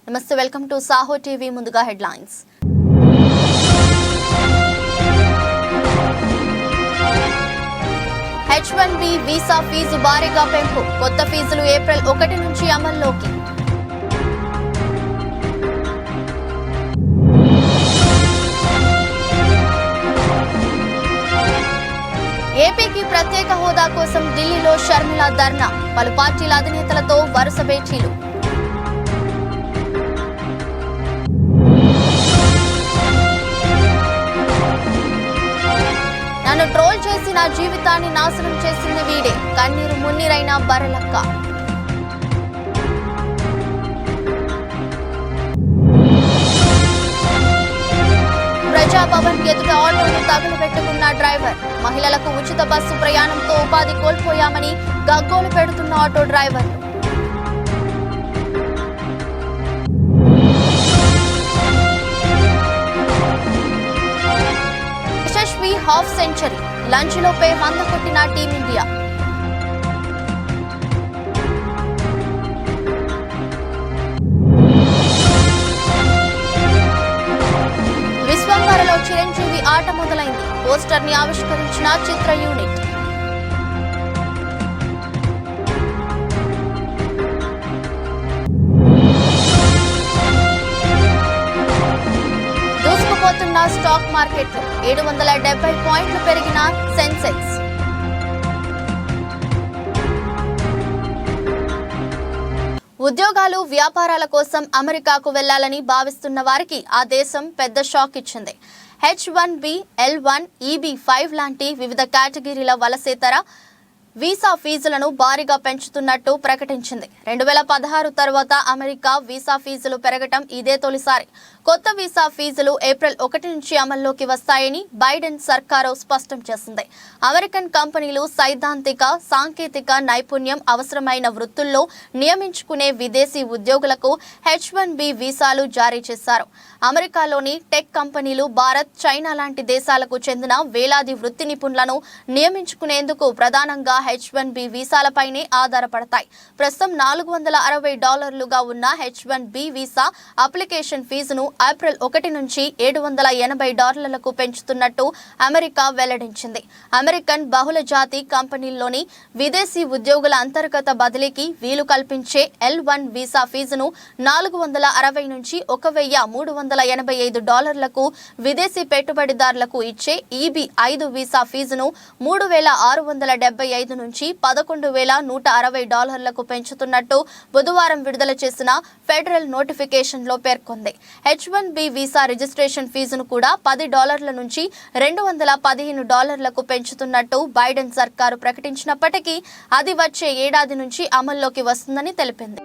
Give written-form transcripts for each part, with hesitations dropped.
నమస్తే, welcome to Saaho TV. ముందుగా headlines. H1B visa fee భారీగా పెంపు. కొత్త ఫీజులు ఏప్రిల్ 1 నుంచి అమల్లోకి. ఏపీకి ప్రత్యేక హోదా కోసం ఢిల్లీలో షర్మిల ధర్నా. పలు పార్టీల అధినేతలతో వరుస భేటీలు. నన్ను ట్రోల్ చేసి నా జీవితాన్ని నాశనం చేసింది వీడే. కన్నీరు మున్నీరైన బర్రెలక్క. ప్రజాభవన్ ఎదుట ఆటోను తగులబెట్టుకున్న డ్రైవర్. మహిళలకు ఉచిత బస్సు ప్రయాణంతో ఉపాధి కోల్పోయామని గగ్గోలు పెడుతున్న ఆటో డ్రైవర్లు. Yashasvi half century. లంచ్ లోపే 100 కొట్టిన టీమిండియా. విశ్వంబరలో చిరంజీవి ఆట మొదలైంది. పోస్టర్ ని ఆవిష్కరించిన చిత్ర యూనిట్. దూసుకుపోతున్న స్టాక్ మార్కెట్లు. 770 పాయింట్లు పెరిగిన సెన్సెక్స్. ఉద్యోగాలు, వ్యాపారాల కోసం అమెరికాకు వెళ్లాలని భావిస్తున్న వారికి ఆ దేశం పెద్ద షాక్ ఇచ్చింది. H1B, L1, EB5 లాంటి వివిధ కేటగిరీల వలసేతర వీసా ఫీజులను భారీగా పెంచుతున్నట్టు ప్రకటించింది. 2016 తర్వాత అమెరికా వీసా ఫీజులు పెరగటం ఇదే తొలిసారి. కొత్త వీసా ఫీజులు ఏప్రిల్ 1 నుంచి అమల్లోకి వస్తాయని బైడెన్ సర్కారు స్పష్టం చేసింది. అమెరికన్ కంపెనీలు సైద్ధాంతిక, సాంకేతిక నైపుణ్యం అవసరమైన వృత్తుల్లో నియమించుకునే విదేశీ ఉద్యోగులకు H1B వీసాలు జారీ చేశారు. అమెరికాలోని టెక్ కంపెనీలు భారత్, చైనా లాంటి దేశాలకు చెందిన వేలాది వృత్తి నిపుణులను నియమించుకునేందుకు ప్రధానంగా H1B వీసాలపైనే ఆధారపడతాయి. ప్రస్తుతం $460 ఉన్న H1B వీసా అప్లికేషన్ ఫీజును ఏప్రిల్ 1 నుంచి $780 పెంచుతున్నట్టు అమెరికా వెల్లడించింది. అమెరికన్ బహుళ జాతి కంపెనీల్లోని విదేశీ ఉద్యోగుల అంతర్గత బదిలీకి వీలు కల్పించే L1 వీసా ఫీజును $460 నుంచి $1,385 విదేశీ పెట్టుబడిదారులకు ఇచ్చే EB5 వీసా ఫీజును $3,675 నుంచి $11,160 పెంచుతున్నట్టు బుధవారం విడుదల చేసిన ఫెడరల్ నోటిఫికేషన్ లో పేర్కొంది. H1B వీసా రిజిస్ట్రేషన్ ఫీజును కూడా $10 నుంచి $215 పెంచుతున్నట్టు బైడెన్ సర్కారు ప్రకటించినప్పటికీ అది వచ్చే ఏడాది నుంచి అమల్లోకి వస్తుందని తెలిపింది.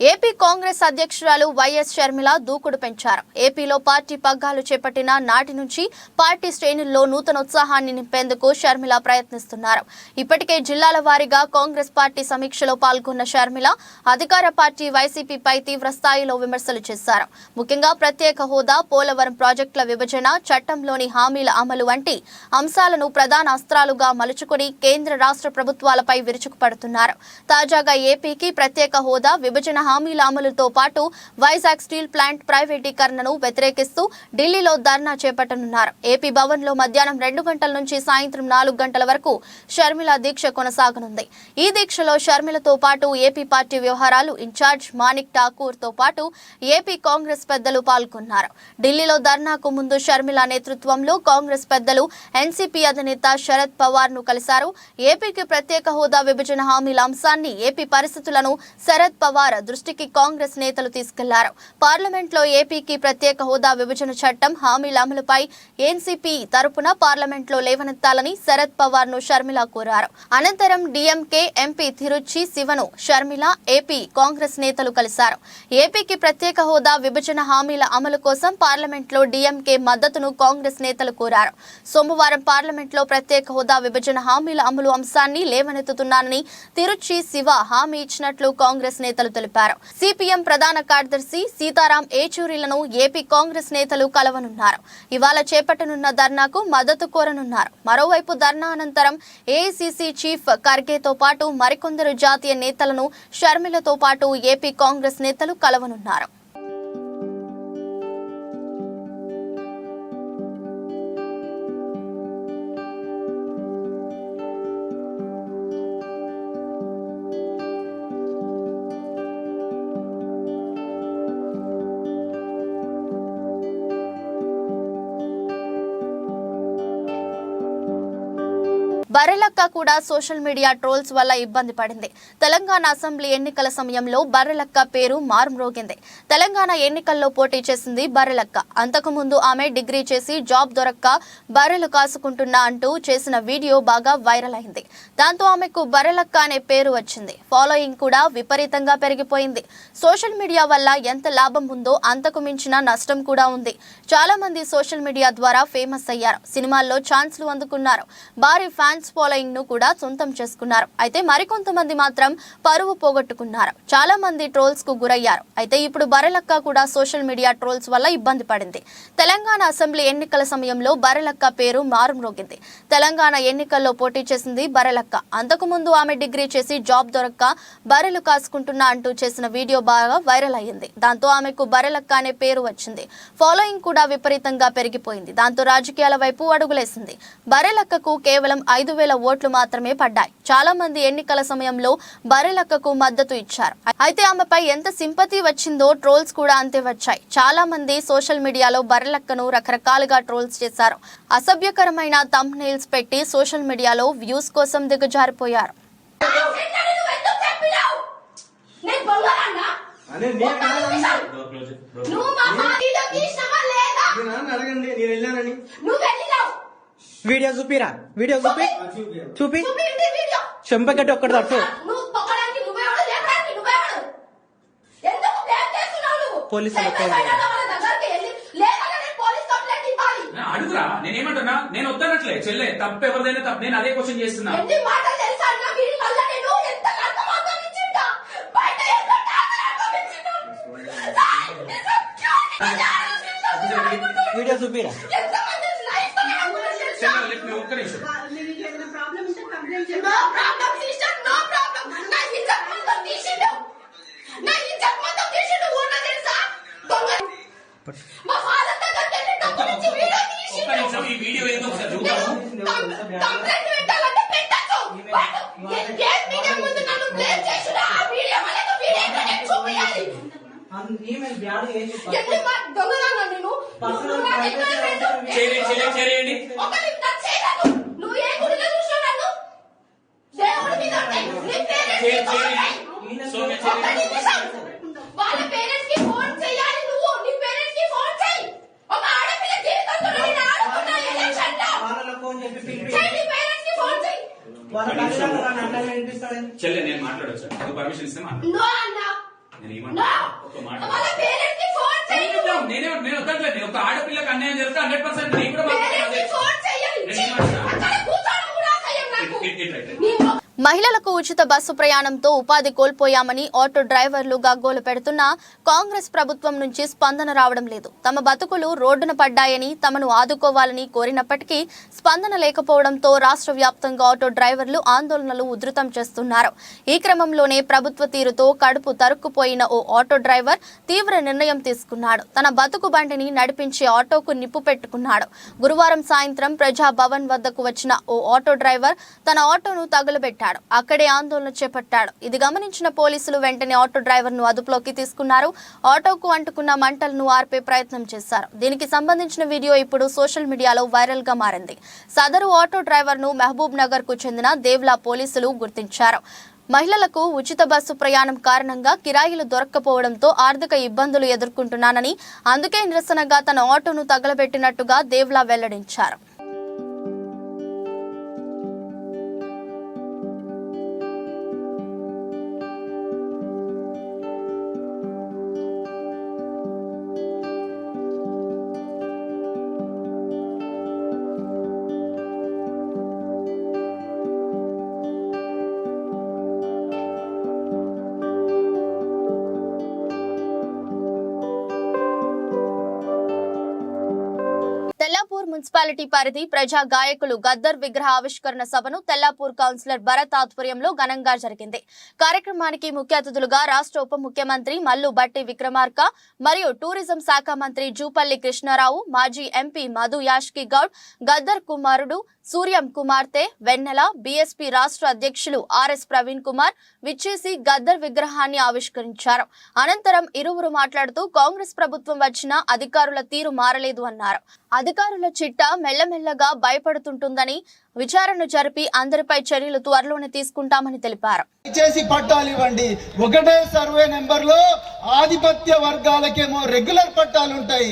ఏపీ కాంగ్రెస్ అధ్యక్షురాలు వైఎస్ షర్మిల దూకుడు పెంచారు. ఏపీలో పార్టీ పగ్గాలు చేపట్టిన నాటి నుంచి పార్టీ శ్రేణుల్లో నూతనోత్సాహాన్ని నింపేందుకు షర్మిల ప్రయత్నిస్తున్నారు. ఇప్పటికే జిల్లాల వారీగా కాంగ్రెస్ పార్టీ సమీక్షలో పాల్గొన్న షర్మిల అధికార పార్టీ వైసీపీపై తీవ్ర స్థాయిలో విమర్శలు చేశారు. ముఖ్యంగా ప్రత్యేక హోదా, పోలవరం ప్రాజెక్టుల విభజన, చట్టంలోని హామీల అమలు వంటి అంశాలను ప్రధాన అస్త్రాలుగా మలుచుకుని కేంద్ర, రాష్ట్ర ప్రభుత్వాలపై విరుచుకుపడుతున్నారు. తాజాగా ఏపీకి ప్రత్యేక హోదా, విభజన హామీల అమలుతో పాటు వైజాగ్ స్టీల్ ప్లాంట్ ప్రైవేటీకరణను వ్యతిరేకిస్తూ ఢిల్లీలో ధర్నా చేపట్టనున్నారు. ఏపీ భవన్ లో మధ్యాహ్నం 2 గంటల నుంచి సాయంత్రం 4 గంటల వరకు షర్మిల దీక్ష కొనసాగనుంది. ఈ దీక్షలో షర్మిలతో పాటు ఏపీ పార్టీ వ్యవహారాలు ఇన్ఛార్జ్ మాణిక్ ఠాకూర్ తో పాటు ఏపీ కాంగ్రెస్ పెద్దలు పాల్గొన్నారు. ఢిల్లీలో ధర్నాకు ముందు షర్మిల నేతృత్వంలో కాంగ్రెస్ పెద్దలు ఎన్సీపీ అధినేత శరద్ పవార్ ను కలిశారు. ఏపీకి ప్రత్యేక హోదా, విభజన హామీల అంశాన్ని, ఏపీ పరిస్థితులను శరద్ పవార్ దృష్టికి కాంగ్రెస్ నేతలు తీసుకెళ్లారు. పార్లమెంట్లో ఏపీకి ప్రత్యేక హోదా విభజన చట్టం హామీల అమలుపై ఎన్సీపీ తరపున పార్లమెంట్లో లేవనెత్తాలని శరద్ పవార్ ను షర్మిల కోరారు. అనంతరం డీఎంకే ఎంపీ తిరుచి శివను షర్మిల, ఏపీ కాంగ్రెస్ నేతలు కలిశారు. ఏపీకి ప్రత్యేక హోదా విభజన హామీల అమలు కోసం పార్లమెంట్లో డీఎంకే మద్దతును కాంగ్రెస్ నేతలు కోరారు. సోమవారం పార్లమెంట్లో ప్రత్యేక హోదా విభజన హామీల అమలు అంశాన్ని లేవనెత్తుతున్నానని తిరుచి శివ హామీ ఇచ్చినట్లు కాంగ్రెస్ నేతలు తెలిపారు. సిపిఎం ప్రధాన కార్యదర్శి సీతారాం ఏచూరిలను ఏపీ కాంగ్రెస్ నేతలు కలవనున్నారు. ఇవాళ చేపట్టనున్న ధర్నాకు మద్దతు కోరనున్నారు. మరోవైపు ధర్నా అనంతరం ఏఐసీసీ చీఫ్ ఖర్గేతో పాటు మరికొందరు జాతీయ నేతలను షర్మిలతో పాటు ఏపీ కాంగ్రెస్ నేతలు కలవనున్నారు. బర్రెలక్క కూడా సోషల్ మీడియా ట్రోల్స్ వల్ల ఇబ్బంది పడింది. తెలంగాణ అసెంబ్లీ ఎన్నికల సమయంలో బర్రెలక్క పేరు మారుమ్రోగింది. తెలంగాణ ఎన్నికల్లో పోటీ చేసింది బర్రెలక్క. అంతకుముందు ఆమె డిగ్రీ చేసి జాబ్ దొరక్క బర్రెలు కాసుకుంటున్నా అంటూ చేసిన వీడియో బాగా వైరల్ అయింది. దాంతో ఆమెకు బర్రెలక్క అనే పేరు వచ్చింది. ఫాలోయింగ్ కూడా విపరీతంగా పెరిగిపోయింది. సోషల్ మీడియా వల్ల ఎంత లాభం ఉందో అంతకు మించిన నష్టం కూడా ఉంది. చాలా మంది సోషల్ మీడియా ద్వారా ఫేమస్ అయ్యారు. సినిమాల్లో ఛాన్స్లు అందుకున్నారు. భారీ ఫ్యాన్స్ ఫాలోయింగ్ ను కూడా సొంతం చేసుకున్నారు. అయితే మరికొంతమంది మాత్రం పరువు పోగొట్టుకున్నారు. చాలా మంది ట్రోల్స్ కు గురయ్యారు. అయితే ఇప్పుడు బర్రెలక్క కూడా సోషల్ మీడియా ట్రోల్స్ వల్ల ఇబ్బంది పడింది. తెలంగాణ అసెంబ్లీ ఎన్నికల సమయంలో బర్రెలక్క పేరు మారుమ్రోగింది. తెలంగాణ ఎన్నికల్లో పోటీ చేసింది బర్రెలక్క. అంతకుముందు ఆమె డిగ్రీ చేసి జాబ్ దొరక్క బర్రెలు కాసుకుంటున్నా అంటూ చేసిన వీడియో బాగా వైరల్ అయ్యింది. దాంతో ఆమెకు బర్రెలక్క అనే పేరు వచ్చింది. ఫాలోయింగ్ కూడా విపరీతంగా పెరిగిపోయింది. దాంతో రాజకీయాల వైపు అడుగులేసింది. బర్రెలక్కకు కేవలం 5,000 ఓట్లు మాత్రమే పడ్డాయి. చాలా మంది ఎన్నికల సమయంలో బర్రెలక్కకు మద్దతు ఇచ్చారు. అయితే ఆమెపై ఎంత సింపతి వచ్చిందో ట్రోల్స్ కూడా అంతే వచ్చాయి. చాలా మంది సోషల్ మీడియాలో బర్రెలక్కను రకరకాలుగా ట్రోల్స్ చేశారు. అసభ్యకరమైన థంబ్నెయిల్స్ పెట్టి సోషల్ మీడియాలో వ్యూస్ కోసం దిగజారిపోయారు. వీడియో చూపిరా, వీడియో చూపి చెంపగట్టి ఒక్కటి తట్టు. పోలీసులు అడుగురా, నేనేమంటున్నా, నేను వద్దనట్లే చెల్లె, తప్పు ఎవరిదైనా తప్పు. నేను అదే క్వశ్చన్ చేస్తున్నా. వీడియో చూపిరా. ఒక్క నిమిషం. ఈ వీడియో ఏదో ఒకసారి చూద్దాము. చేయండి. చెల్లె నేను మాట్లాడొచ్చు, పర్మిషన్ ఇస్తే నేను వద్దట్లేదు. నేను ఒక ఆడపిల్లకి అన్యాయం చేస్తే 100% నేను కూడా మహిళలకు ఉచిత బస్సు ప్రయాణంతో ఉపాధి కోల్పోయామని ఆటో డ్రైవర్లు గగ్గోలు పెడుతున్నా కాంగ్రెస్ ప్రభుత్వం నుంచి స్పందన రావడం లేదు. తమ బతుకులు రోడ్డున పడ్డాయని తమను ఆదుకోవాలని కోరినప్పటికీ స్పందన లేకపోవడంతో రాష్ట్ర వ్యాప్తంగా ఆటో డ్రైవర్లు ఆందోళనలు ఉధృతం చేస్తున్నారు. ఈ క్రమంలోనే ప్రభుత్వ తీరుతో కడుపు తరుక్కుపోయిన ఓ ఆటో డ్రైవర్ తీవ్ర నిర్ణయం తీసుకున్నాడు. తన బతుకు బండిని నడిపించే ఆటోకు నిప్పు పెట్టుకున్నాడు. గురువారం సాయంత్రం ప్రజాభవన్ వద్దకు వచ్చిన ఓ ఆటో డ్రైవర్ తన ఆటోను తగులబెట్టాడు. అక్కడే ఆందోళన చేపట్టాడు. ఇది గమనించిన పోలీసులు వెంటనే ఆటో డ్రైవర్ ను అదుపులోకి తీసుకున్నారు. ఆటోకు అంటుకున్న మంటలను ఆర్పే ప్రయత్నం చేశారు. దీనికి సంబంధించిన వీడియో ఇప్పుడు సోషల్ మీడియాలో వైరల్ గా మారింది. సదరు ఆటో డ్రైవర్ ను మహబూబ్ నగర్ కు చెందిన దేవ్లా పోలీసులు గుర్తించారు. మహిళలకు ఉచిత బస్సు ప్రయాణం కారణంగా కిరాయిలు దొరక్కపోవడంతో ఆర్థిక ఇబ్బందులు ఎదుర్కొంటున్నానని, అందుకే నిరసనగా తన ఆటోను తగలబెట్టినట్టుగా దేవ్లా వెల్లడించారు. తెల్లాపూర్ మున్సిపాలిటీ పరిధి ప్రజా గాయకులు గద్దర్ విగ్రహ ఆవిష్కరణ సభను తెల్లాపూర్ కౌన్సిలర్ భరత్ ఆధ్వర్యంలో ఘనంగా జరిగింది. కార్యక్రమానికి ముఖ్య అతిథులుగా రాష్ట్ర ఉప ముఖ్యమంత్రి మల్లు బట్టి విక్రమార్క మరియు టూరిజం శాఖ మంత్రి జూపల్లి కృష్ణారావు, మాజీ ఎంపీ మధు యాష్కి గౌడ్, గద్దర్ కుమారుడు సూర్యం కుమార్తె వెన్నెల, బీఎస్పీ రాష్ట్ర అధ్యక్షులు ఆర్ఎస్ ప్రవీణ్ కుమార్ విచ్చేసి గద్దర్ విగ్రహాన్ని ఆవిష్కరించారు. అనంతరం ఇరువురు మాట్లాడుతూ కాంగ్రెస్ ప్రభుత్వం వచ్చినా అధికారుల తీరు మారలేదు అన్నారు. అధికారుల చిట్టా మెల్లమెల్లగా భయపడుతుంటుందని, విచారణ జరిపి అందరిపై చర్యలు త్వరలోనే తీసుకుంటామని తెలిపారు. పట్టాలు ఇవ్వండి. ఒకటే సర్వే నెంబర్ లో ఆధిపత్య వర్గాలకేమో రెగ్యులర్ పట్టాలుంటాయి,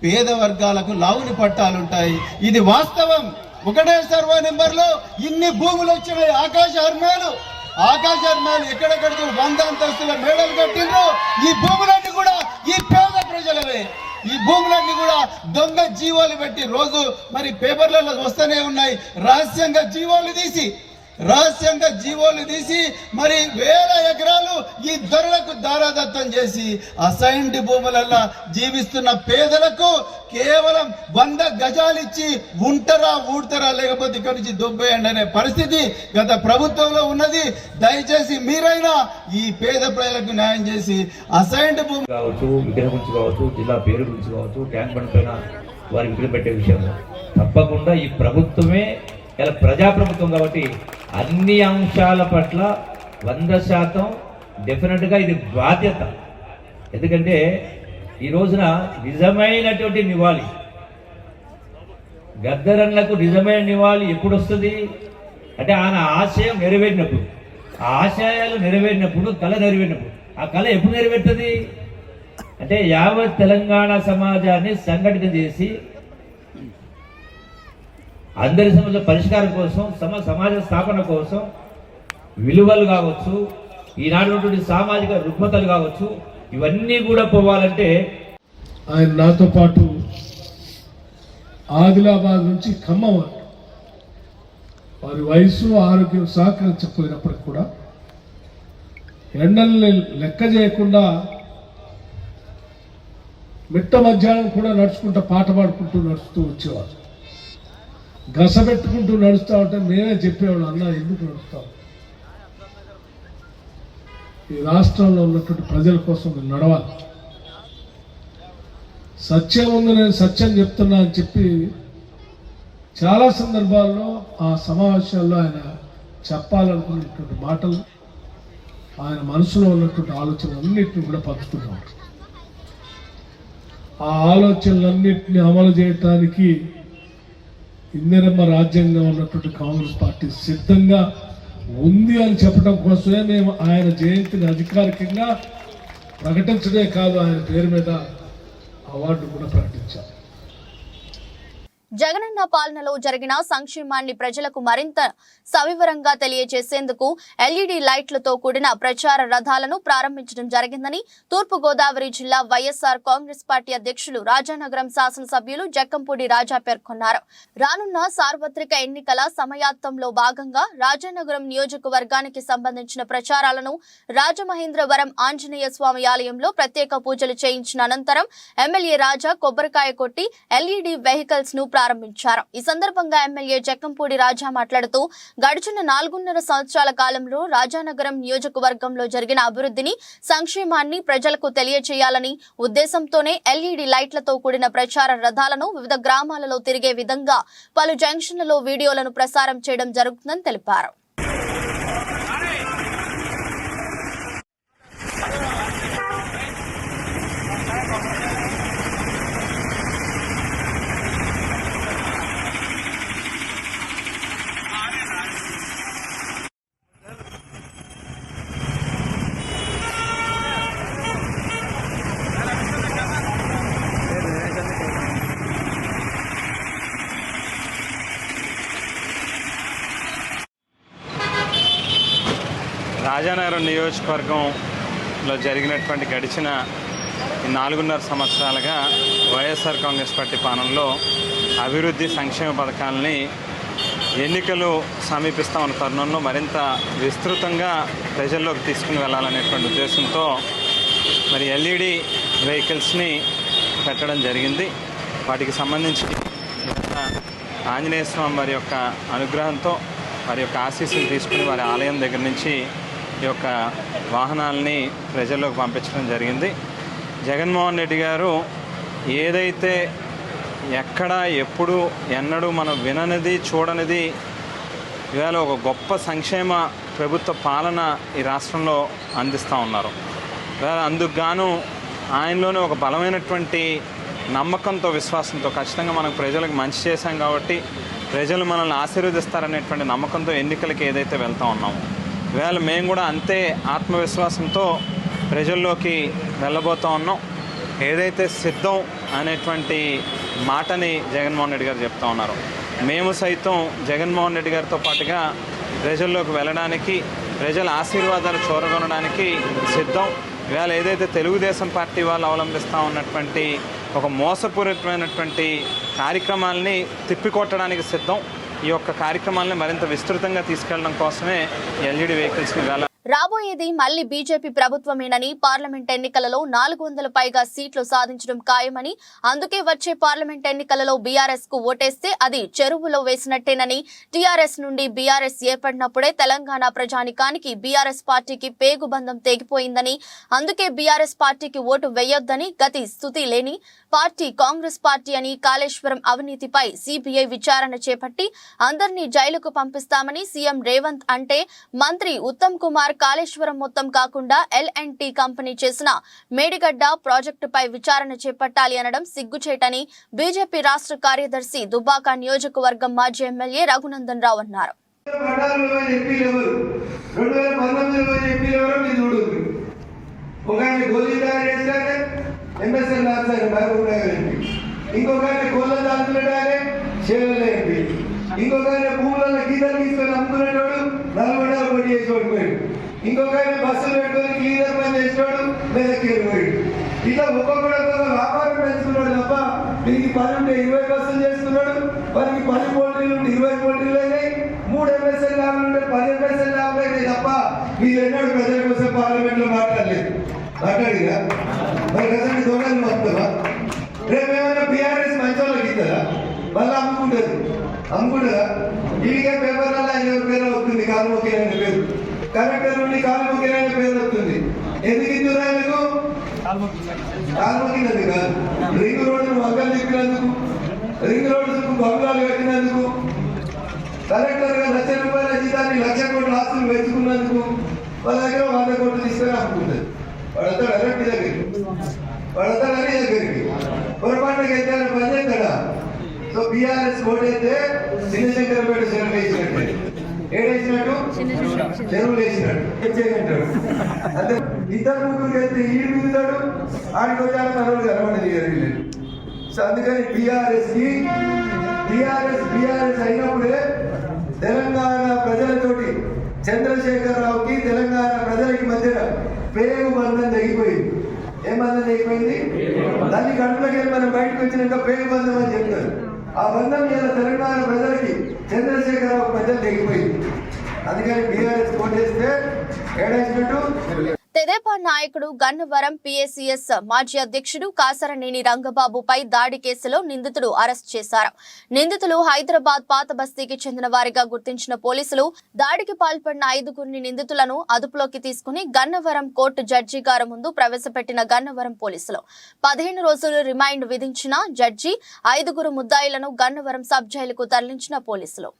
పేద వర్గాలకు లావుని పట్టాలుంటాయి. ఇది వాస్తవం. ఒకటే సర్వే నెంబర్ లో ఇన్ని భూములు వచ్చినాయి. ఆకాశ హర్మాలు ఎక్కడెక్కడికి 100 అంతస్తుల మేడలు కట్టిండ్రు. ఈ భూములన్నీ కూడా ఈ పేద ప్రజలవే. ఈ భూములన్నీ కూడా దొంగ జీవోలు పెట్టి రోజు మరి పేపర్లలో వస్తూనే ఉన్నాయి. రహస్యంగా జీవోలు తీసి మరి వేల ఎకరాలు ఈ ధరలకు దారాదత్తం చేసి అసైన్డ్ భూములలో జీవిస్తున్న పేదలకు కేవలం 100 గజాలు ఇచ్చి ఊడతారా లేకపోతే ఇక్కడి నుంచి దొబ్బేయండి అనే పరిస్థితి గత ప్రభుత్వంలో ఉన్నది. దయచేసి మీరైనా ఈ పేద ప్రజలకు న్యాయం చేసి అసైన్డ్ భూమి కావచ్చు, విగ్రహం గురించి కావచ్చు, జిల్లా పేరు గురించి కావచ్చు, ట్యాంక్ బండ్ పైన వారి విగ్రహం పెట్టే విషయంలో తప్పకుండా ఈ ప్రభుత్వమే ఇలా ప్రజాప్రభుత్వం కాబట్టి అన్ని అంశాల పట్ల 100% డెఫినెట్గా ఇది బాధ్యత. ఎందుకంటే ఈ రోజున నిజమైనటువంటి నివాళి, గద్దరన్నకు నిజమైన నివాళి ఎప్పుడు వస్తుంది అంటే ఆయన ఆశయం నెరవేరినప్పుడు, ఆ ఆశయాలు నెరవేరినప్పుడు, కళ నెరవేరినప్పుడు. ఆ కళ ఎప్పుడు నెరవేరుతుంది అంటే యావత్ తెలంగాణ సమాజాన్ని సంఘటిత చేసి అందరి సమస్యల పరిష్కారం కోసం, సమాజ స్థాపన కోసం విలువలు కావచ్చు, ఈనాడు సామాజిక రుగ్మతలు కావచ్చు, ఇవన్నీ కూడా పోవాలంటే ఆయన నాతో పాటు ఆదిలాబాద్ నుంచి ఖమ్మం వారి వయసు ఆరోగ్యం సహకరించకపోయినప్పటికి కూడా ఎండల్ని లెక్క చేయకుండా మిట్ట మధ్యాహ్నం కూడా నడుచుకుంటూ పాట పాడుకుంటూ నడుస్తూ వచ్చేవారు. గసపెట్టుకుంటూ నడుస్తూ ఉంటే మేమే చెప్పేవాడు, అన్న ఎందుకు నడుస్తాం, ఈ రాష్ట్రంలో ఉన్నటువంటి ప్రజల కోసం నేను నడవాలి, సత్యం ఉంది, నేను సత్యం చెప్తున్నా అని చెప్పి చాలా సందర్భాల్లో ఆ సమావేశాల్లో ఆయన చెప్పాలనుకున్నటువంటి మాటలు, ఆయన మనసులో ఉన్నటువంటి ఆలోచనలన్నింటినీ కూడా పంచుకున్నాడు. ఆ ఆలోచనలన్నింటినీ అమలు చేయటానికి ఇందిరమ్మ రాజ్యాంగం ఉన్నటువంటి కాంగ్రెస్ పార్టీ సిద్ధంగా ఉంది అని చెప్పడం కోసమే మేము ఆయన జయంతిని అధికారికంగా ప్రకటించడే కాదు, ఆయన పేరు మీద అవార్డు కూడా ప్రకటించాం. జగనన్న పాలనలో జరిగిన సంక్షేమాన్ని ప్రజలకు మరింత సవివరంగా తెలియజేసేందుకు ఎల్ఈడి లైట్లతో కూడిన ప్రచార రథాలను ప్రారంభించడం జరిగిందని తూర్పు గోదావరి జిల్లా వైఎస్ఆర్ కాంగ్రెస్ పార్టీ అధ్యక్షులు రాజానగరం శాసనసభ్యులు జక్కంపూడి రాజా పేర్కొన్నారు. రానున్న సార్వత్రిక ఎన్నికల సమయాత్తంలో భాగంగా రాజానగరం నియోజకవర్గానికి సంబంధించిన ప్రచారాలను రాజమహేంద్రవరం ఆంజనేయ స్వామి ఆలయంలో ప్రత్యేక పూజలు చేయించిన అనంతరం ఎమ్మెల్యే రాజా కొబ్బరికాయ కొట్టి ఎల్ఈడి వెహికల్స్ ను ప్రారంభించారు. ఈ సందర్భంగా ఎమ్మెల్యే జక్కంపూడి రాజా మాట్లాడుతూ గడిచిన 4.5 సంవత్సరాల కాలంలో రాజానగరం నియోజకవర్గంలో జరిగిన అభివృద్ధిని, సంక్షేమాన్ని ప్రజలకు తెలియజేయాలని ఉద్దేశంతోనే ఎల్ఈడి లైట్లతో కూడిన ప్రచార రథాలను వివిధ గ్రామాలలో తిరిగే విధంగా పలు జంక్షన్లలో వీడియోలను ప్రసారం చేయడం జరుగుతుందని తెలిపారు. రాజానగరం నియోజకవర్గంలో జరిగినటువంటి గడిచిన 4.5 సంవత్సరాలుగా వైఎస్ఆర్ కాంగ్రెస్ పార్టీ పాలనలో అభివృద్ధి సంక్షేమ పథకాలని ఎన్నికలు సమీపిస్తూ ఉన్న తరుణంలో మరింత విస్తృతంగా ప్రజల్లోకి తీసుకుని వెళ్ళాలనేటువంటి ఉద్దేశంతో మరి ఎల్ఈడి వెహికల్స్ని పెట్టడం జరిగింది. వాటికి సంబంధించి ఆంజనేయ స్వామి వారి యొక్క అనుగ్రహంతో వారి యొక్క ఆశీస్సులు తీసుకుని వారి ఆలయం దగ్గర నుంచి ఈ యొక్క వాహనాలని ప్రజల్లోకి పంపించడం జరిగింది. జగన్మోహన్ రెడ్డి గారు ఏదైతే ఎక్కడ ఎప్పుడు ఎన్నడూ మనం విననిది చూడనిది ఇవాళ ఒక గొప్ప సంక్షేమ ప్రభుత్వ పాలన ఈ రాష్ట్రంలో అందిస్తూ ఉన్నారు. ఇవాళ అందుకు గాను ఆయనలోనే ఒక బలమైనటువంటి నమ్మకంతో విశ్వాసంతో ఖచ్చితంగా మనం ప్రజలకు మంచి చేశాం కాబట్టి ప్రజలు మనల్ని ఆశీర్వదిస్తారనేటువంటి నమ్మకంతో ఎన్నికలకి ఏదైతే వెళ్తూ ఉన్నామో ఇవాళ మేము కూడా అంతే ఆత్మవిశ్వాసంతో ప్రజల్లోకి వెళ్ళబోతూ ఉన్నాం. ఏదైతే సిద్ధం అనేటువంటి మాటని జగన్మోహన్ రెడ్డి గారు చెప్తా ఉన్నారు, మేము సైతం జగన్మోహన్ రెడ్డి గారితో పాటుగా ప్రజల్లోకి వెళ్ళడానికి ప్రజల ఆశీర్వాదాలు చూరగొనడానికి సిద్ధం. ఇవాళ ఏదైతే తెలుగుదేశం పార్టీ వాళ్ళు అవలంబిస్తూ ఉన్నటువంటి ఒక మోసపూరితమైనటువంటి కార్యక్రమాలని తిప్పికొట్టడానికి సిద్ధం. ఈ యొక్క కార్యక్రమాలని మరింత విస్తృతంగా తీసుకెళ్లడం కోసమే ఎల్ఈడి వెహికల్స్ని ఇవాళ రాబోయేది మళ్లీ బీజేపీ ప్రభుత్వమేనని, పార్లమెంట్ ఎన్నికలలో 400 పైగా సీట్లు సాధించడం ఖాయమని, అందుకే వచ్చే పార్లమెంట్ ఎన్నికలలో బీఆర్ఎస్ కు ఓటేస్తే అది చెరువులో వేసినట్టేనని, టీఆర్ఎస్ నుండి బీఆర్ఎస్ ఏర్పడినప్పుడే తెలంగాణ ప్రజానికానికి బీఆర్ఎస్ పార్టీకి పేగుబంధం తెగిపోయిందని, అందుకే బీఆర్ఎస్ పార్టీకి ఓటు వేయొద్దని, గతి స్థుతి లేని పార్టీ కాంగ్రెస్ పార్టీ అని, కాళేశ్వరం అవినీతిపై సిబిఐ విచారణ చేపట్టి అందరినీ జైలుకు పంపిస్తామని సీఎం రేవంత్ అంటే, మంత్రి ఉత్తమ్ కుమార్ కాళేశ్వరం మొత్తం కాకుండా L&T కంపెనీ చేసిన మేడిగడ్డ ప్రాజెక్టుపై విచారణ చేపట్టాలి అనడం సిగ్గుచేటని బీజేపీ రాష్ట్ర కార్యదర్శి దుబ్బాక నియోజకవర్గం మాజీ ఎమ్మెల్యే రఘునందన్ రావు అన్నారు. ఇంకొక భూములలో గీతలు తీసుకొని అమ్ముకునేటోడు నల్గొండలో పోటీ చేసేవాడు, ఇంకొక బస్సులు పెట్టుకొని క్లీనర్ పని చేసేవాడు మెదక్కేరు పోయాడు. ఇట్లా ఒక్కొక్కడు ఒక్కొక్క వ్యాపారం పెంచుకున్నాడు తప్ప దీనికి 10 ఉంటే 20 బస్సులు చేస్తున్నాడు, వారికి 10 పోటీలు ఉంటే 20 పోటీలు అయినాయి, 3 MSL ల్యాబ్లు ఉంటే 10 MSL ల్యాబ్లు అయినాయి తప్ప వీళ్ళు ఎన్నడూ ప్రజల కోసం పార్లమెంట్ లో మాట్లాడలేదు. మాట్లాడిగా మరి ప్రజలు దొంగలు వస్తారా? రేపు ఏమైనా బీఆర్ఎస్ మంచి వాళ్ళకి ఇస్తారా? మళ్ళీ అమ్ముకుంటుందా? ఈడిగా పేపర్లలో ఆయన పేరు వస్తుంది, కాలుమొక్కిన పేరు, కలెక్టర్ నుండి కాలుమొక్కిన పేరు వస్తుంది. ఎందుకు ఇద్దరు ఆయనకు? కాలుమొక్కినందుకు కాదు, రింగ్ రోడ్డు మగ్గలు తిప్పినందుకు, రింగ్ రోడ్డు బంగ్లాలు కట్టినందుకు, కలెక్టర్ గా ₹1,00,000 జీతాన్ని ₹1,00,000 ఆస్తులు పెంచుకున్నందుకు వాళ్ళ దగ్గర 100 కోట్లు తీసుకొని అమ్ముకుంటుంది. వాడంతా డైరెక్ట్ దగ్గరికి, వాడంతా అన్ని దగ్గరికి పొరపాటుకి అయితే పని చేస్తాడా? సో బీఆర్ఎస్ ఓటైతే చిన్నశంకరపేట చెరువులు వేసినట్టు, ఏడేసినట్టు చెరువులు వేసినట్టు చేయమంటాడు. అంటే 2-3 అయితే ఈడు మిగుతాడు, ఆడికి వచ్చాక మనోళ్ళు కనబడలేదు. సో అందుకని బీఆర్ఎస్ అయినప్పుడే తెలంగాణ ప్రజలతోటి చంద్రశేఖరరావుకి తెలంగాణ ప్రజలకి మధ్య పేగు బంధం తెగిపోయింది. ఏం బంధం తెగిపోయింది? దాన్ని కడుపులోకి వెళ్ళి మనం బయటకు వచ్చినాక పేగు బంధం అని చెప్తారు. ఆ బంధం ఇలా తెలంగాణ ప్రజలకి చంద్రశేఖరరావు ప్రజలు తెగిపోయింది. అందుకని బీఆర్ఎస్ కోటేస్తే ఏడేసినట్టు. తెదేపా నాయకుడు గన్నవరం PACS మాజీ అధ్యక్షుడు కాసరనేని రంగబాబుపై దాడి కేసులో నిందితుడు అరెస్ట్ చేశారు. నిందితులు హైదరాబాద్ పాత బస్తీకి చెందిన వారిగా గుర్తించిన పోలీసులు దాడికి పాల్పడిన 5గురిని నిందితులను అదుపులోకి తీసుకుని గన్నవరం కోర్టు జడ్జి గారి ముందు ప్రవేశపెట్టిన గన్నవరం పోలీసులు 15 రోజులు రిమాండ్ విధించిన జడ్జి 5గురు ముద్దాయిలను గన్నవరం సబ్ జైలుకు తరలించిన పోలీసులు.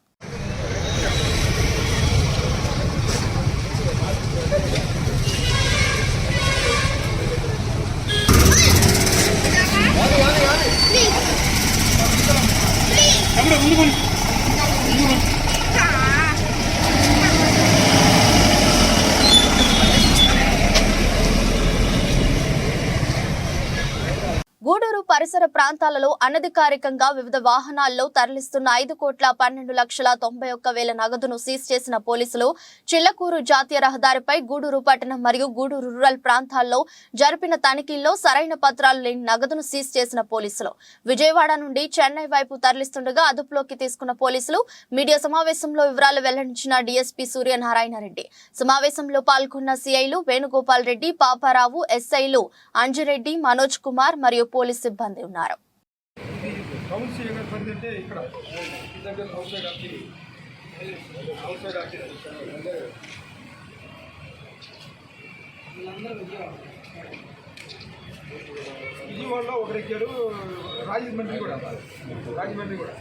గూడూరు పరిసర ప్రాంతాలలో అనధికారికంగా వివిధ వాహనాల్లో తరలిస్తున్న 5,12,91,000 నగదును సీజ్ చేసిన పోలీసులు చిల్లకూరు జాతీయ రహదారిపై గూడూరు పట్టణం మరియు గూడూరు రూరల్ ప్రాంతాల్లో జరిపిన తనిఖీల్లో సరైన పత్రాలు లేని నగదును సీజ్ చేసిన పోలీసులు విజయవాడ నుండి చెన్నై వైపు తరలిస్తుండగా అదుపులోకి తీసుకున్న పోలీసులు మీడియా సమావేశంలో వివరాలు వెల్లడించిన డీఎస్పీ సూర్యనారాయణ రెడ్డి. సమావేశంలో పాల్గొన్న సిఐలు వేణుగోపాల్ రెడ్డి, పాపారావు, ఎస్ఐలు అంజిరెడ్డి, మనోజ్ కుమార్ మరియు పోలీస్ సిబ్బంది ఉన్నారు. విజయవాడలో ఒకరెక్కాడు, రాజమండ్రి కూడా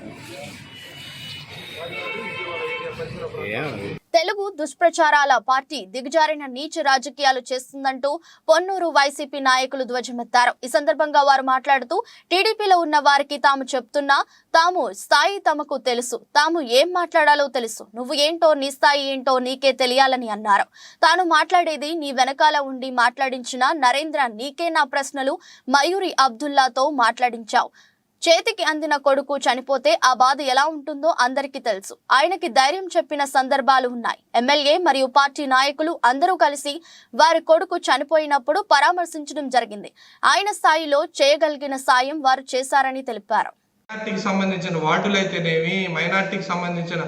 తెలుగు దుష్ప్రచారాల పార్టీ దిగజారిన నీచ రాజకీయాలు చేస్తుందంటూ పొన్నూరు వైసీపీ నాయకులు ధ్వజమెత్తారు. ఈ సందర్భంగా వారు మాట్లాడుతూ టీడీపీలో ఉన్న వారికి తాము చెప్తున్నా తాము స్థాయి తమకు తెలుసు, తాము ఏం మాట్లాడాలో తెలుసు, నువ్వు ఏంటో నీ స్థాయి ఏంటో నీకే తెలియాలని అన్నారు. తాను మాట్లాడేది నీ వెనకాల ఉండి మాట్లాడించిన నరేంద్ర నీకే నా ప్రశ్నలు మయూరి అబ్దుల్లాతో మాట్లాడించావు. చేతికి అందిన కొడుకు చనిపోతే ఆ బాధ ఎలా ఉంటుందో అందరికీ తెలుసు. ఆయనకి ధైర్యం చెప్పిన సందర్భాలు ఉన్నాయి. ఎమ్మెల్యే మరియు పార్టీ నాయకులు అందరూ కలిసి వారి కొడుకు చనిపోయినప్పుడు పరామర్శించడం జరిగింది. ఆయన స్థాయిలో చేయగలిగిన సాయం వారు చేశారని తెలిపారు. మైనార్టీకి సంబంధించిన వార్డులు అయితేనేమి, మైనార్టీకి సంబంధించిన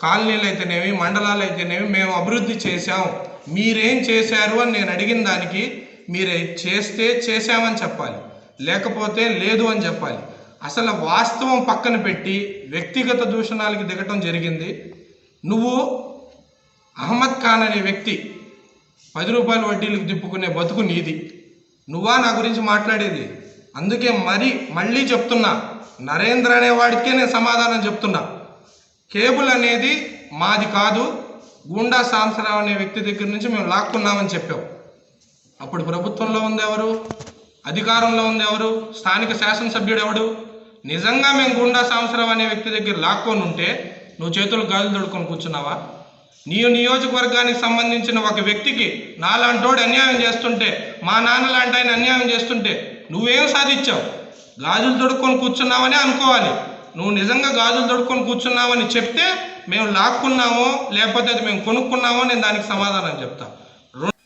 కాలనీలు అయితేనేమి, మండలాలు అయితేనేమి మేము అభివృద్ధి చేశాం. మీరేం చేశారు అని నేను అడిగిన దానికి మీరు చేస్తే చేశామని చెప్పాలి, లేకపోతే లేదు అని చెప్పాలి. అసలు వాస్తవం పక్కన పెట్టి వ్యక్తిగత దూషణాలకి దిగటం జరిగింది. నువ్వు అహ్మద్ ఖాన్ అనే వ్యక్తి 10 రూపాయల వడ్డీలకు తిప్పుకునే బతుకు నీది. నువ్వా నా గురించి మాట్లాడేది? అందుకే మళ్ళీ చెప్తున్నా, నరేంద్ర అనేవాడికే నేను సమాధానం చెప్తున్నా. కేబుల్ అనేది మాది కాదు, గూండా సాంసరావు అనే వ్యక్తి దగ్గర నుంచి మేము లాక్కున్నామని చెప్పావు. అప్పుడు ప్రభుత్వంలో ఉంది ఎవరు? అధికారంలో ఉంది ఎవరు? స్థానిక శాసనసభ్యుడు ఎవడు? నిజంగా మేము గుండా సాంసరావు అనే వ్యక్తి దగ్గర లాక్కొని ఉంటే నువ్వు చేతులు గాజులు దొడుకొని కూర్చున్నావా? నీ నియోజకవర్గానికి సంబంధించిన ఒక వ్యక్తికి నాలాంటోడు అన్యాయం చేస్తుంటే, మా నాన్న లాంటి ఆయన అన్యాయం చేస్తుంటే నువ్వేం సాధించావు? గాజులు దొడుక్కొని కూర్చున్నావని అనుకోవాలి. నువ్వు నిజంగా గాజులు దొడుక్కొని కూర్చున్నావని చెప్తే మేము లాక్కున్నామో లేకపోతే అది మేము కొనుక్కున్నామో నేను దానికి సమాధానం చెప్తా.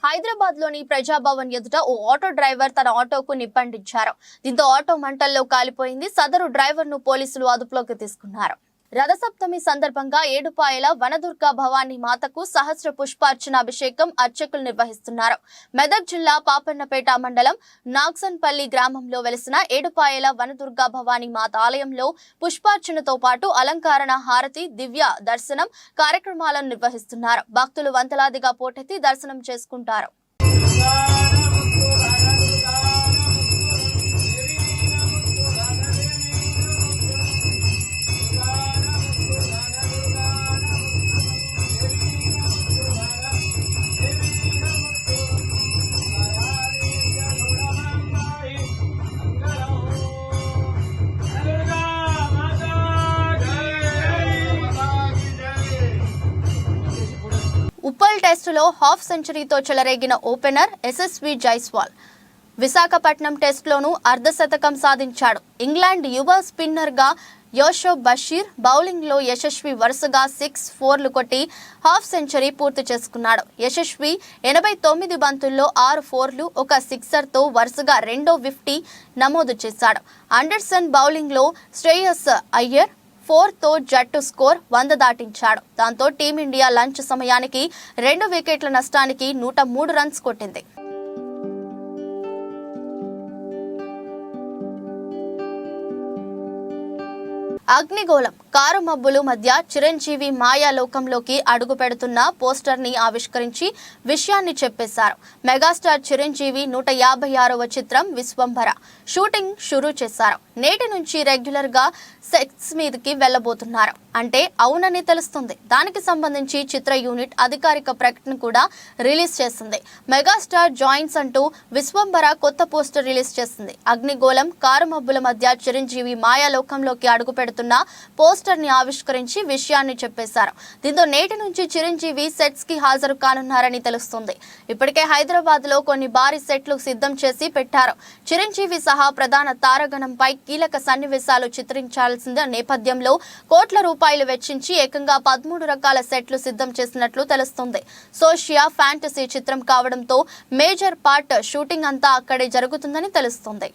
హైదరాబాద్ లోని ప్రజాభవన్ ఎదుట ఓ ఆటో డ్రైవర్ తన ఆటోకు నిప్పంటించారు. దీంతో ఆటో మంటల్లో కాలిపోయింది. సదరు డ్రైవర్ ను పోలీసులు అదుపులోకి తీసుకున్నారు. రథసప్తమి సందర్భంగా ఏడుపాయల వనదుర్గా భవానీ మాతకు సహస్ర పుష్పార్చన అభిషేకం అర్చకులు నిర్వహిస్తున్నారు. మెదక్ జిల్లా పాపన్నపేట మండలం నాగ్సన్పల్లి గ్రామంలో వెలిసిన ఏడుపాయల వనదుర్గా భవానీ మాత ఆలయంలో పుష్పార్చనతో పాటు అలంకరణ, హారతి, దివ్య దర్శనం కార్యక్రమాలను నిర్వహిస్తున్నారు. భక్తులు వందలాదిగా పోటెత్తి దర్శనం చేసుకుంటారు. ఉప్పల్ టెస్టులో హాఫ్ సెంచరీతో చెలరేగిన ఓపెనర్ యశస్వి జైస్వాల్ విశాఖపట్నం టెస్టులోనూ అర్ధశతకం సాధించాడు. ఇంగ్లాండ్ యువ స్పిన్నర్ గా యోషోబ్ బషీర్ బౌలింగ్ లో యశస్వి వరుసగా 6 4లు కొట్టి హాఫ్ సెంచరీ పూర్తి చేసుకున్నాడు. యశస్వి 89 బంతుల్లో 6 4లు, 1 సిక్సర్ తో వరుసగా రెండో 50 నమోదు చేశాడు. అండర్సన్ బౌలింగ్ లో శ్రేయస్ అయ్యర్ 4తో జట్టు స్కోర్ 100 దాటించాడు. దాంతో టీమిండియా లంచ్ సమయానికి 2 వికెట్ల నష్టానికి 103 రన్స్ కొట్టింది. అగ్నిగోళం కారు మబ్బులు మధ్య చిరంజీవి మాయాలోకంలోకి అడుగు పెడుతున్న పోస్టర్ ని ఆవిష్కరించి విషయాన్ని చెప్పేశారు. మెగాస్టార్ చిరంజీవి 156వ చిత్రం విశ్వంభర షూటింగ్ షురూ చేశారు. నేటి నుంచి రెగ్యులర్ గా సెట్స్ మీదకి వెళ్లబోతున్నారు అంటే అవునని తెలుస్తుంది. దానికి సంబంధించి చిత్ర యూనిట్ అధికారిక ప్రకటన కూడా రిలీజ్ చేసింది. మెగాస్టార్ జాయిన్స్ అంటూ విశ్వంభర కొత్త పోస్టర్ రిలీజ్ చేసింది. అగ్నిగోళం కారు మబ్బుల మధ్య చిరంజీవి మాయాలోకంలోకి అడుగు పెడుతున్న పోస్టర్ పోస్టర్ ని ఆవిష్కరించి విషయాన్ని చెప్పేశారు. దీంతో నేటి నుంచి చిరంజీవి సెట్స్ కి హాజరు కానున్నారని తెలుస్తుంది. ఇప్పటికే హైదరాబాద్ లో కొన్ని భారీ సెట్లు సిద్ధం చేసి పెట్టారు. చిరంజీవి సహా ప్రధాన తారాగణంపై కీలక సన్నివేశాలు చిత్రించాల్సిన నేపథ్యంలో కోట్ల రూపాయలు వెచ్చించి ఏకంగా 13 రకాల సెట్లు సిద్ధం చేసినట్లు తెలుస్తుంది. సోషియా ఫ్యాంటసీ చిత్రం కావడంతో మేజర్ పార్ట్ షూటింగ్ అంతా అక్కడే జరుగుతుందని తెలుస్తుంది.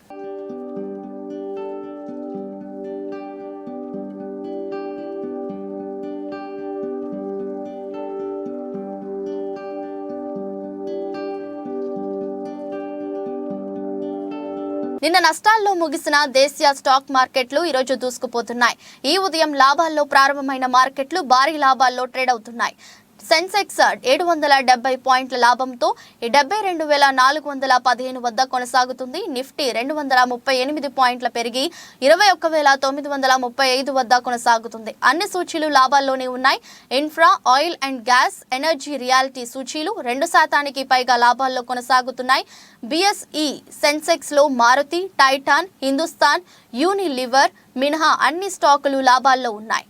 నిన్న నష్టాల్లో ముగిసిన దేశీయ స్టాక్ మార్కెట్లు ఈ రోజు దూసుకుపోతున్నాయి. ఈ ఉదయం లాభాల్లో ప్రారంభమైన మార్కెట్లు భారీ లాభాల్లో ట్రేడ్ అవుతున్నాయి. సెన్సెక్స్ 770 పాయింట్ల లాభంతో 72,415 వద్ద కొనసాగుతుంది. నిఫ్టీ 238 పాయింట్ల పెరిగి 21,935 వద్ద కొనసాగుతుంది. అన్ని సూచీలు లాభాల్లోనే ఉన్నాయి. Infra, oil and gas, energy, reality సూచీలు 2% పైగా లాభాల్లో కొనసాగుతున్నాయి. బిఎస్ఈ సెన్సెక్స్ లో మారుతి, టైటాన్, హిందుస్థాన్ యూనిలివర్ మినహా అన్ని స్టాకులు లాభాల్లో ఉన్నాయి.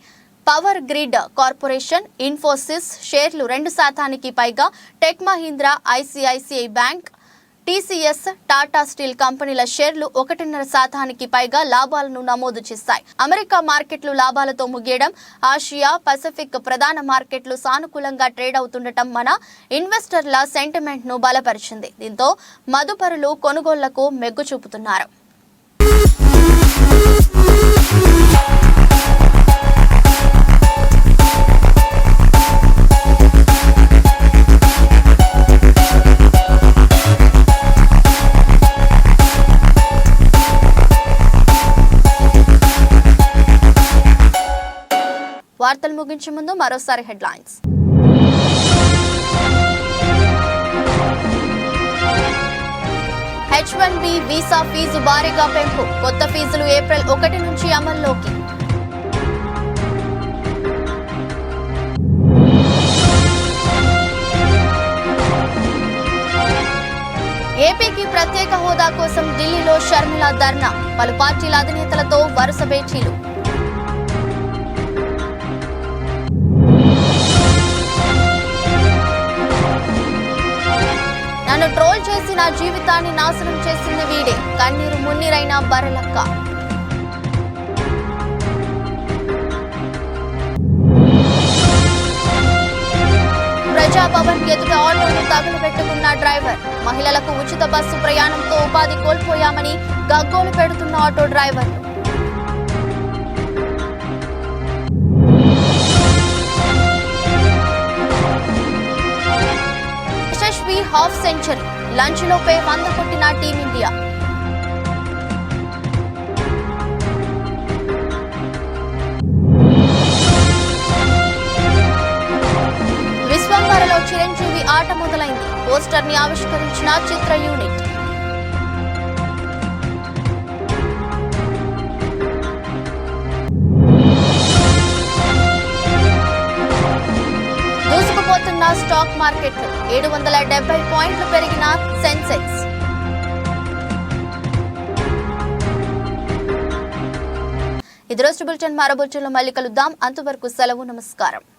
పవర్ గ్రిడ్ కార్పొరేషన్, ఇన్ఫోసిస్ షేర్లు 2% పైగా, tech Mahindra, ICICI bank, TCS, Tata steel కంపెనీల షేర్లు 1.5% పైగా లాభాలను నమోదు చేశాయి. అమెరికా మార్కెట్లు లాభాలతో ముగియడం, ఆసియా పసిఫిక్ ప్రధాన మార్కెట్లు సానుకూలంగా ట్రేడ్ అవుతుండటం మన ఇన్వెస్టర్ల సెంటిమెంట్ ను బలపరిచింది. దీంతో మదుపరులు కొనుగోళ్లకు మెగ్గు చూపుతున్నారు. వార్తలు ముగించే ముందు మరోసారి హెడ్లైన్స్. H1B వీసా ఫీజు భారీగా పెంపు. కొత్త ఫీజులు ఏప్రిల్ 1 నుంచి అమల్లోకి. ఏపీకి ప్రత్యేక హోదా కోసం ఢిల్లీలో షర్మిల ధర్నా. పలు పార్టీల అధినేతలతో వరుస భేటీలు. నన్ను ట్రోల్ చేసి నా జీవితాన్ని నాశనం చేసింది వీడే. కన్నీరు మున్నీరైన బర్రెలక్క. ప్రజాభవన్ ఎదుట ఆటోను తగులబెట్టుకున్న డ్రైవర్. మహిళలకు ఉచిత బస్సు ప్రయాణంతో ఉపాధి కోల్పోయామని గగ్గోలు పెడుతున్న ఆటో డ్రైవర్లు. Yashasvi half century. లంచ్ లోపే 100 కొట్టిన టీమిండియా. విశ్వంబరలో చిరంజీవి ఆట మొదలైంది. పోస్టర్ ని ఆవిష్కరించిన చిత్ర యూనిట్. దూసుకుపోతున్న స్టాక్ మార్కెట్లు. 770 పాయింట్లు పెరిగిన సెన్సెక్స్. ఇది రోజు బులెటిన్. మరో బులెటిన్లో మళ్ళీ కలుద్దాం. అంతవరకు సెలవు. నమస్కారం.